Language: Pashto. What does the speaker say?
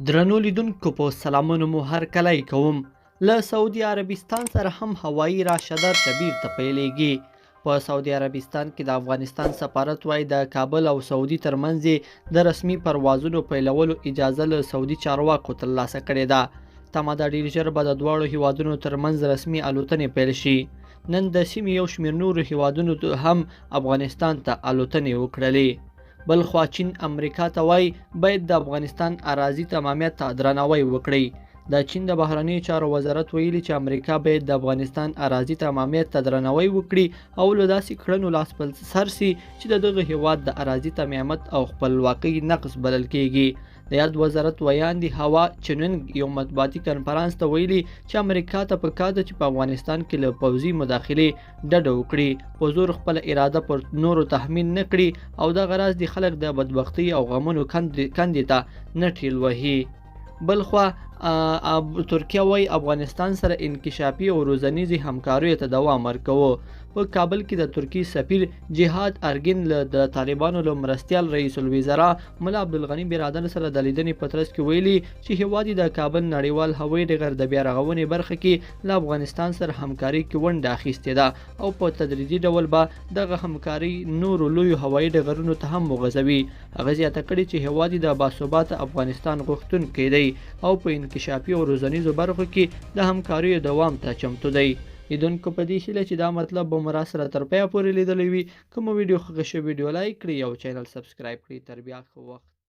درنو لیدونکو په سلامونو مو هرکلی کوم. له سعودي عربستان سره هم هوایي راشدات د بیرته پیلېږي. په سعودي عربستان کې د افغانستان سفارت وایي د کابل او سعودي ترمنځ د رسمي پروازونو پیلولو اجازه له سعودي چارواکو ترلاسه کړې ده. تمه ده ډېر ژر به د دواړو هیوادونو ترمنځ رسمي الوتنې پیل شي. نن د سیمې یو شمېر نورو هیوادونو هم افغانستان ته الوتنې وکړلې. بل خوا چین امریکا ته وایي باید د افغانستان اراضي تمامیت ته درناوی وکړي. د چین د بهرنیو چارو وزارت ویلي چې امریکا باید د افغانستان اراضي تمامیت ته درناوی وکړي او له داسې کړنو لاس په سر سي چې د دغه هیواد د اراضي تمامیت او خپلواکۍ نقض بلل کیږي. د یاد وزارت ویاندې هوا چنونګ یو مطبوعاتي کنفرانس ته ویلي چې امریکا ته پکار ده چې په افغانستان کې له پوځي مداخلې ډډه وکړي، په زور خپله اراده پر نورو تحمیل نه کړي او دغه راز د خلک د بدبختۍ او غمونو کندې ته نه ټیل وهي. بلخوا ترکیه وایي افغانستان سره انکشافي او روزنیزې همکاریو ته دوام ورکوو. په کابل کې د ترکیې سفیر جهاد ارګین د طالبانو له مرستیال رئیس الوزرا ملا عبدالغني برادر سره د لیدنې په ترڅ کې ویلي چې هیواد د کابل نړیوال هوایي ډګر د بیا رغونې برخه کې له افغانستان سره همکاري کې ونډه اخیستې ده او په تدریجي ډول به دغه همکاري نورو لویو هوایي ډګرونو ته هم وغځوي. هغه زیاته کړې چې هیواد د باثباته افغانستان غوښتونکی دی او په انکشافي او روزنیزو برخو کې د همکاریو دوام ته چمتو دی. لیدونکو په دې هیله چې دا مطلب به مو راسره تر پایه پورې لیدلی وي. که مو ویډیو خوښه شوې ویډیو لایک کړئ او چینل سبسکرایب کړئ. تر بیا ښه وخت.